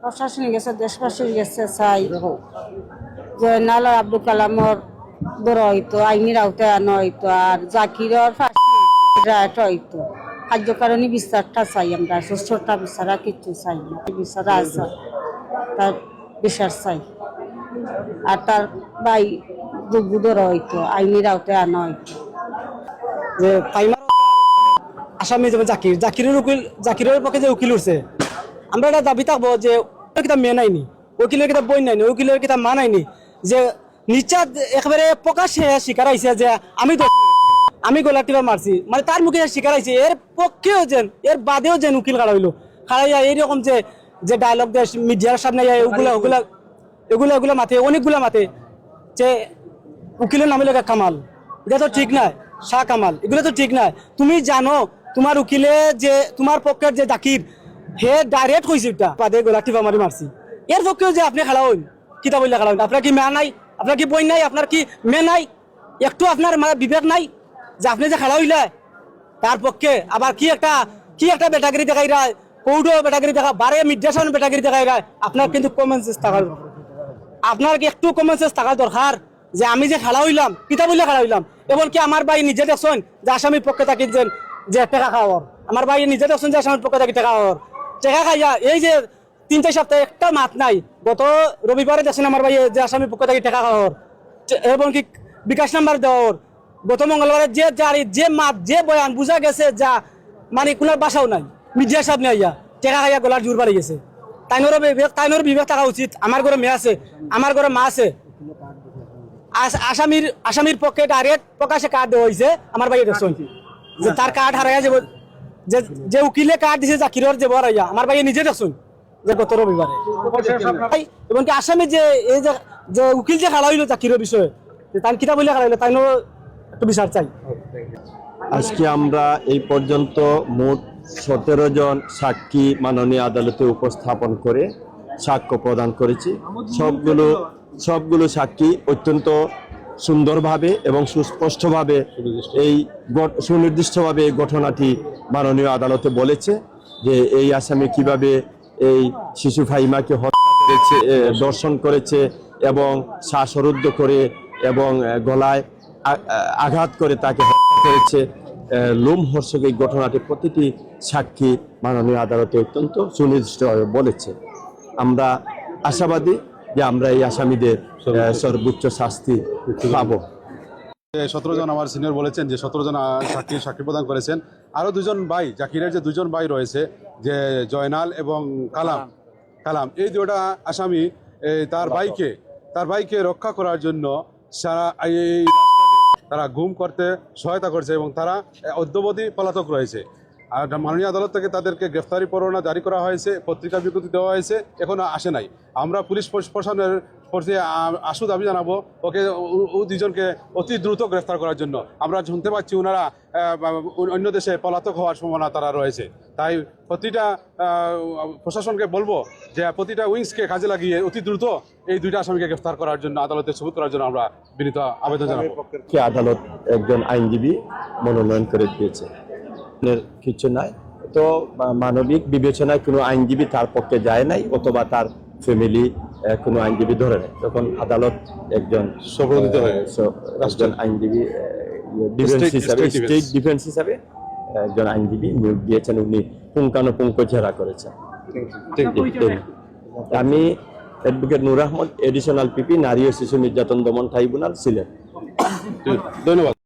প্রশাসনিক গেছে, দেশবাসীর গেছে চাই জয়নাল আর আব্দুল কালামর বড় হইতো, আইনির আওতায় আনা হইতো, আর জাকিরর ফাঁসি হইতো। কার্যকারণী বিচারটা চাই আমরা, সুষ্ঠুটা বিচার আর কিচ্ছু চাই না। বিচার আছে, তার বিচার চাই। আর তার ভাই যোগ্য ধরা হইতো, আইনির আওতায় আনা হইতো। যে তাইমার আসামি যে জাকিরের পক্ষে যে উকিল উঠছে, আমরা একটা দাবি থাকবো যে কিতাব মেয়ে নাইনি, উকিলের কিতাব বই নাইনি, উকিলের কিতাব মা নাইনি, যে নিশ্চাত একেবারে প্রকাশ্যে স্বীকার আইছে যে আমি গলা টিপা মারছি, মানে তার মুখে স্বীকার আইছে। এর পক্ষেও যেন, এর বাদেও যেন উকিল খাড়া হইলো, খাড়াইয়া এইরকম যে যে ডায়লগ দেয় মিডিয়ার সামনে এগুলা মাথে, অনেকগুলা মাথে যে উকিলের নাম হলো কামাল, এটা তো ঠিক নাই। শাহ কামাল, এগুলো তো ঠিক নাই। তুমি জানো তোমার উকিলে যে তোমার পক্ষের যে জাকির, হে ডাইরেক্ট হয়েছে এটা বাদে গোলা টিপা মারি মারছি। এর পক্ষেও যে আপনি খেলা হইন, কিতা বললে খেলা হইন? আপনার কি মেয়া নাই? আপনার কি বই নাই? আপনার কি মেয়ে নাই? একটু আপনার বিবেক নাই যে আপনি যে খেলা হইলে তার পক্ষে আবার কি একটা বেটাগিরি দেখাই রায়, কৌটো বেটাগিরি দেখা, বারে মিডিয়াশন বেটাগিরি দেখাই রায়। আপনার কিন্তু কমন সেন্স থাকার, আপনার কি একটু কমন সেন্স থাকা দরকার যে আমি যে খেলা হইলাম, কিতা বললে খেলা হইলাম। এমনকি আমার ভাই নিজে দেখছেন যে আসামির পক্ষে থাকি যে টেকা খাওয়ার, আমার ভাই নিজে দেখছেন যে আসামির পক্ষে থাকি টেকা খাওয়ার, টেকা খাইয়া এই যে 3-4 সপ্তাহে একটা মাত নাই। গত রবিবারে দেখছেন আমার ভাই যে আসামির পক্ষে থাকি টেকা খাওয়ার, এমনকি বিকাশ নাম্বার দেওয়ার। গত মঙ্গলবারে যে মাত, যে বয়ান বুঝা গেছে যা মানে কোনো বাসাও নাই, মিডিয়ার সামনে আইয়া টেকা খাইয়া গলার জোর বাড়ি গেছে। তাইনোর বিবেক থাকা উচিত। আমার ঘরে মেয়ে আছে, আমার ঘরে মা আছে। আসামির পক্ষে ডাইরেক্ট প্রকাশে কার্ড দেওয়া হয়েছে। আমার ভাই দেখছেন যে তার কার্ড হারাইয়া যাব, যে উকিলে কার্ড দিছে জাকিরের যে বড়াইয়া, আমার ভাই নিজে দেখছেন যে গত রবিবারে। এবং কি আসামি যে এই যে উকিল যে খেলা হইলো জাকিরের বিষয়ে, তাই কিতা বলে খেলা হইলো, তাইনো একটু বিচার চাই। আজকে আমরা এই পর্যন্ত মোট 17 জন সাক্ষী মাননীয় আদালতে উপস্থাপন করে সাক্ষ্য প্রদান করেছি। সবগুলো সাক্ষী অত্যন্ত সুন্দরভাবে এবং সুস্পষ্টভাবে সুনির্দিষ্টভাবে এই ঘটনাটি মাননীয় আদালতে বলেছে যে এই আসামি কিভাবে এই শিশু ফাহিমাকে হত্যা করেছে, দর্শন করেছে এবং শ্বাসরুদ্ধ করে এবং গলায় আঘাত করে তাকে হত্যা করেছে। লোমহর্ষক এই ঘটনাটি প্রতিটি সাক্ষী মাননীয় আদালতে অত্যন্ত সুনির্দিষ্টভাবে বলেছে। আমরা আশাবাদী যে আমরা এই আসামিদের সর্বোচ্চ শাস্তি পাবো। 17 জন আমার সিনিয়র বলেছেন যে 17 জন সাক্ষী প্রদান করেছেন। আরো 2 জন ভাই, জাকিরের যে 2 জন ভাই রয়েছে, যে জয়নাল এবং কালাম, এই 2টা আসামি তার ভাইকে রক্ষা করার জন্য সারা এই তারা গুম করতে সহায়তা করছে এবং তারা অদ্যাবধি পলাতক রয়েছে। আর মাননীয় আদালত থেকে তাদেরকে গ্রেফতারি পরোয়ানা জারি করা হয়েছে, পত্রিকা বিজ্ঞপ্তি দেওয়া হয়েছে, এখনো আসে নাই। আমরা পুলিশ প্রশাসনের প্রতি আশু দাবি জানাবো ওকে, ও 2 জনকে অতি দ্রুত গ্রেফতার করার জন্য। আমরা শুনতে পাচ্ছি ওনারা অন্য দেশে পলাতক হওয়ার সম্ভাবনা তারা রয়েছে। তাই প্রতিটা প্রশাসনকে বলবো যে প্রতিটা উইংসকে কাজে লাগিয়ে অতি দ্রুত এই 2টা আসামিকে গ্রেফতার করার জন্য, আদালতে সবুত করার জন্য আমরা বিনীত আবেদন জানাবো। আদালত একজন আইনজীবী মনোনয়ন করে দিয়েছে, কিছু নাই তো মানবিক বিবেচনায় কোনো আইনজীবী তার পক্ষে যায় নাই, অথবা তার ফ্যামিলি কোনো আইনজীবী ধরে নেয়, তখন আদালত একজন আইনজীবী স্টেট ডিফেন্স হিসাবে একজন আইনজীবী নিয়োগ দিয়েছেন। উনি পুঙ্খানুপুঙ্খ জেরা করেছেন। আমি অ্যাডভোকেট নূর আহমদ, এডিশনাল পিপি, নারী ও শিশু নির্যাতন দমন ট্রাইব্যুনাল, সিলেট। ধন্যবাদ।